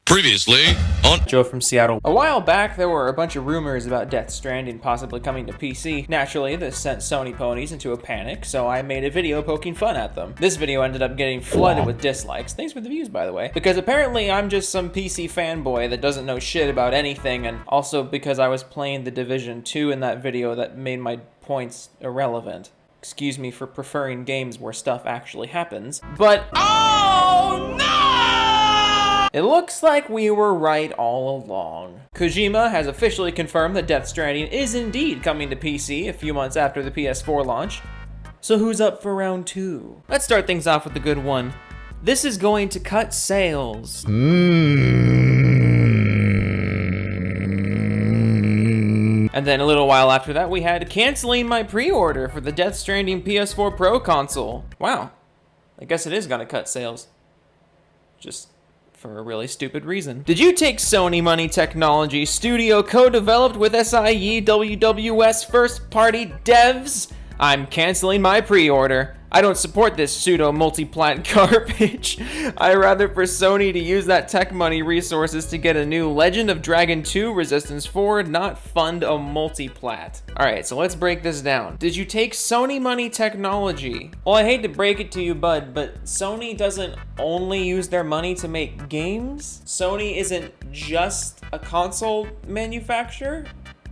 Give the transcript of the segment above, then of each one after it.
Previously on Joe from Seattle. A while back, there were a bunch of rumors about Death Stranding possibly coming to PC. Naturally, this sent Sony ponies into a panic, so I made a video poking fun at them. This video ended up getting flooded with dislikes. Thanks for the views, by the way. Because apparently I'm just some PC fanboy that doesn't know shit about anything, and also because I was playing The Division 2 in that video that made my points irrelevant. Excuse me for preferring games where stuff actually happens. But oh no! It looks like we were right all along. Kojima has officially confirmed that Death Stranding is indeed coming to PC a few months after the PS4 launch. So who's up for round 2? Let's start things off with a good one. This is going to cut sales. And then a little while after that, we had canceling my pre-order for the Death Stranding PS4 Pro console. Wow, I guess it is gonna cut sales. Just for a really stupid reason. Did you take Sony money technology studio co-developed with SIE WWS first-party devs? I'm canceling my pre-order. I don't support this pseudo-multi-plat garbage. I'd rather for Sony to use that tech money resources to get a new Legend of Dragon 2 Resistance 4, not fund a multi-plat. Alright, so let's break this down. Did you take Sony money technology? Well, I hate to break it to you, bud, but Sony doesn't only use their money to make games. Sony isn't just a console manufacturer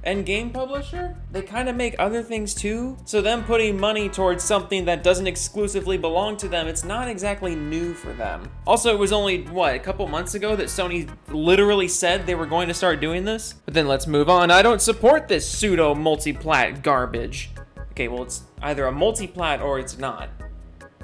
and game publisher. They kind of make other things too. So them putting money towards something that doesn't exclusively belong to them, it's not exactly new for them. Also, it was only, what, a couple months ago that Sony literally said they were going to start doing this? But then let's move on. I don't support this pseudo multi-plat garbage. Okay, well, it's either a multi-plat or it's not.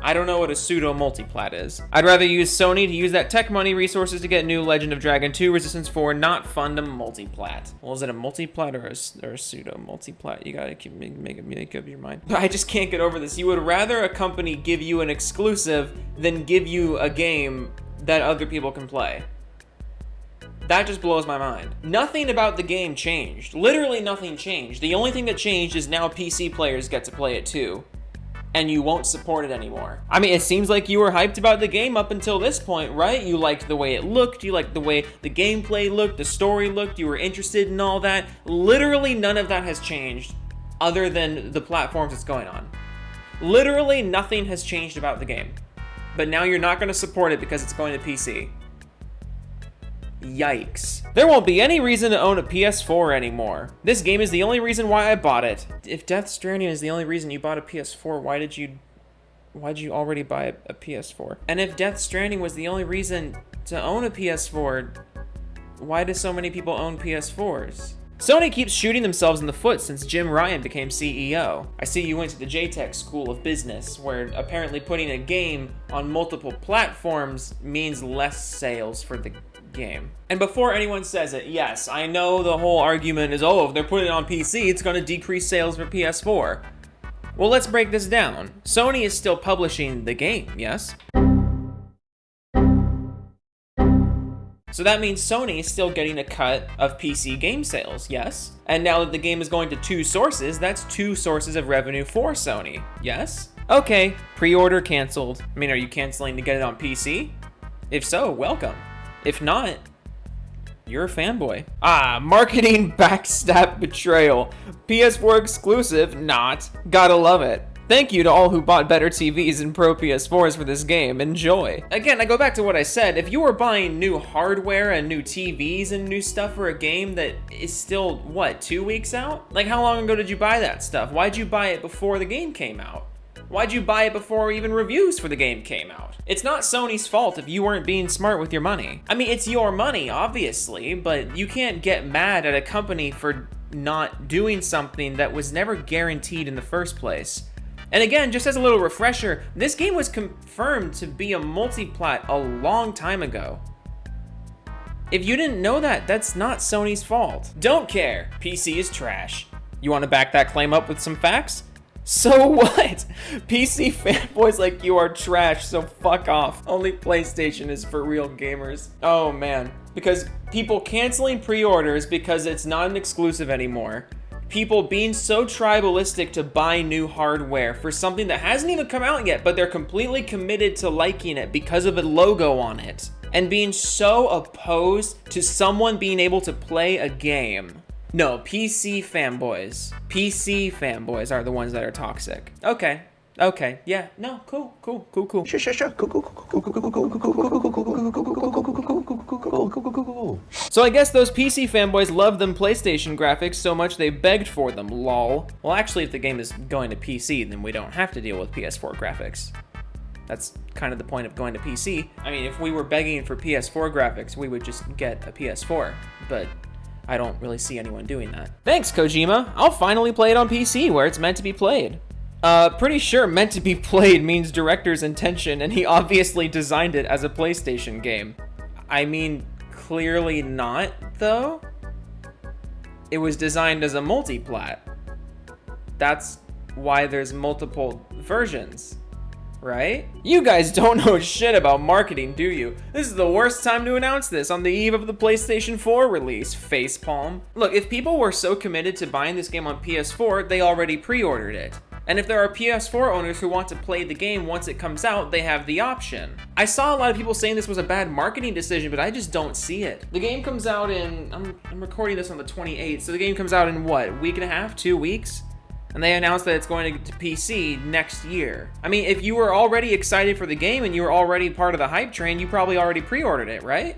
I don't know what a pseudo multi-plat is. I'd rather use Sony to use that tech money resources to get new Legend of Dragon 2 Resistance 4, not fund a multi-plat. Well, is it a multi-plat or a pseudo multi-plat? You gotta make up your mind. I just can't get over this. You would rather a company give you an exclusive than give you a game that other people can play. That just blows my mind. Nothing about the game changed. Literally nothing changed. The only thing that changed is now PC players get to play it too. And you won't support it anymore. I mean, it seems like you were hyped about the game up until this point, right? You liked the way it looked, you liked the way the gameplay looked, the story looked, you were interested in all that. Literally none of that has changed other than the platforms it's going on. Literally nothing has changed about the game. But now you're not gonna support it because it's going to PC. Yikes. There won't be any reason to own a PS4 anymore. This game is the only reason why I bought it. If Death Stranding is the only reason you bought a PS4, why'd you already buy a PS4? And if Death Stranding was the only reason to own a PS4, why do so many people own PS4s? Sony keeps shooting themselves in the foot since Jim Ryan became CEO. I see you went to the JTech School of Business, where apparently putting a game on multiple platforms means less sales for the game. And before anyone says it, yes, I know the whole argument is, oh, if they're putting it on PC, it's going to decrease sales for PS4. Well, let's break this down. Sony is still publishing the game, yes? So that means Sony is still getting a cut of PC game sales, yes? And now that the game is going to 2 sources, that's 2 sources of revenue for Sony, yes? Okay, pre-order canceled. I mean, are you canceling to get it on PC? If so, welcome. If not, you're a fanboy. Marketing backstab betrayal. PS4 exclusive, not. Gotta love it. Thank you to all who bought better TVs and Pro PS4s for this game. Enjoy. Again, I go back to what I said. If you were buying new hardware and new TVs and new stuff for a game that is still, what, 2 weeks out? Like, how long ago did you buy that stuff? Why'd you buy it before the game came out? Why'd you buy it before even reviews for the game came out? It's not Sony's fault if you weren't being smart with your money. I mean, it's your money, obviously, but you can't get mad at a company for not doing something that was never guaranteed in the first place. And again, just as a little refresher, this game was confirmed to be a multi-plat a long time ago. If you didn't know that, that's not Sony's fault. Don't care, PC is trash. You want to back that claim up with some facts? So what? PC fanboys like you are trash, so fuck off. Only PlayStation is for real gamers. Oh man. Because people canceling pre-orders because it's not an exclusive anymore. People being so tribalistic to buy new hardware for something that hasn't even come out yet, but they're completely committed to liking it because of a logo on it. and being so opposed to someone being able to play a game. No, PC fanboys. PC fanboys are the ones that are toxic. Okay. Okay. Yeah. No. Cool. Cool. Cool. Cool. Sure. So I guess those PC fanboys love them PlayStation graphics so much they begged for them, lol. Well, actually, if the game is going to PC, then we don't have to deal with PS4 graphics. That's kind of the point of going to PC. I mean, if we were begging for PS4 graphics, we would just get a PS4, but I don't really see anyone doing that. Thanks, Kojima. I'll finally play it on PC where it's meant to be played. Pretty sure meant to be played means director's intention, and he obviously designed it as a PlayStation game. I mean, clearly not, though. It was designed as a multi-plat. That's why there's multiple versions, right? You guys don't know shit about marketing, do you? This is the worst time to announce this on the eve of the PlayStation 4 release, facepalm. Look, if people were so committed to buying this game on PS4, they already pre-ordered it. And if there are PS4 owners who want to play the game once it comes out, they have the option. I saw a lot of people saying this was a bad marketing decision, but I just don't see it. The game comes out in, I'm recording this on the 28th, so the game comes out in what, a week and a half, 2 weeks? And they announced that it's going to PC next year. I mean, if you were already excited for the game and you were already part of the hype train, you probably already pre-ordered it, right?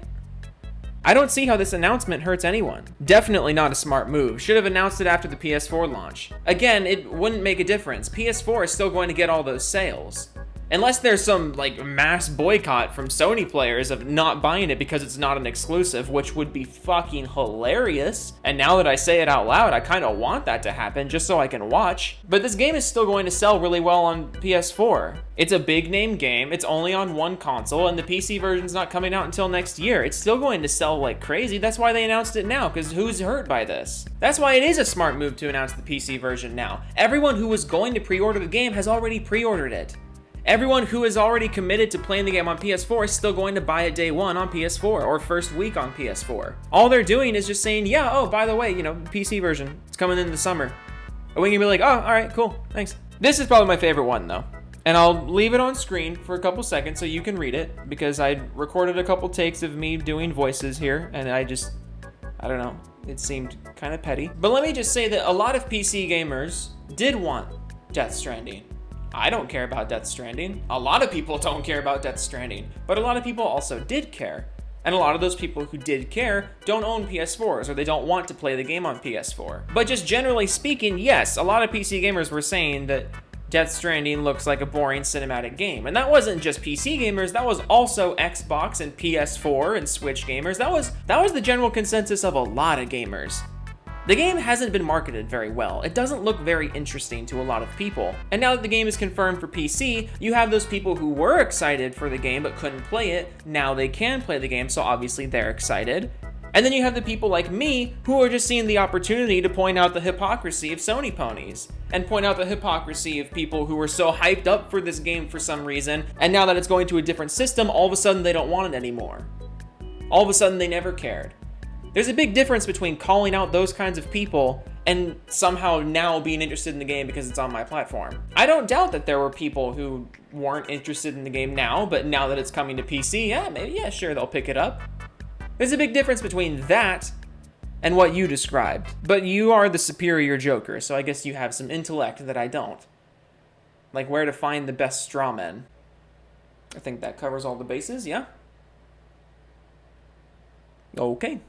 I don't see how this announcement hurts anyone. Definitely not a smart move. Should have announced it after the PS4 launch. Again, it wouldn't make a difference. PS4 is still going to get all those sales. Unless there's some, like, mass boycott from Sony players of not buying it because it's not an exclusive, which would be fucking hilarious. And now that I say it out loud, I kind of want that to happen just so I can watch. But this game is still going to sell really well on PS4. It's a big name game, it's only on one console, and the PC version's not coming out until next year. It's still going to sell like crazy. That's why they announced it now, because who's hurt by this? That's why it is a smart move to announce the PC version now. Everyone who was going to pre-order the game has already pre-ordered it. Everyone who is already committed to playing the game on PS4 is still going to buy it day one on PS4 or first week on PS4. All they're doing is just saying, yeah, oh, by the way, you know, PC version, it's coming in the summer. And we can be like, oh, all right, cool, thanks. This is probably my favorite one, though. And I'll leave it on screen for a couple seconds so you can read it, because I recorded a couple takes of me doing voices here, and I don't know, it seemed kind of petty. But let me just say that a lot of PC gamers did want Death Stranding. I don't care about Death Stranding. A lot of people don't care about Death Stranding, but a lot of people also did care. And a lot of those people who did care don't own PS4s, or they don't want to play the game on PS4. But just generally speaking, yes, a lot of PC gamers were saying that Death Stranding looks like a boring cinematic game. And that wasn't just PC gamers, that was also Xbox and PS4 and Switch gamers. That was the general consensus of a lot of gamers. The game hasn't been marketed very well. It doesn't look very interesting to a lot of people. And now that the game is confirmed for PC, you have those people who were excited for the game but couldn't play it. Now they can play the game, so obviously they're excited. And then you have the people like me who are just seeing the opportunity to point out the hypocrisy of Sony ponies, and point out the hypocrisy of people who were so hyped up for this game for some reason, and now that it's going to a different system, all of a sudden they don't want it anymore. All of a sudden they never cared. There's a big difference between calling out those kinds of people and somehow now being interested in the game because it's on my platform. I don't doubt that there were people who weren't interested in the game now, but now that it's coming to PC, yeah, sure, they'll pick it up. There's a big difference between that and what you described. But you are the superior Joker, so I guess you have some intellect that I don't. Like where to find the best straw men. I think that covers all the bases, yeah? Okay.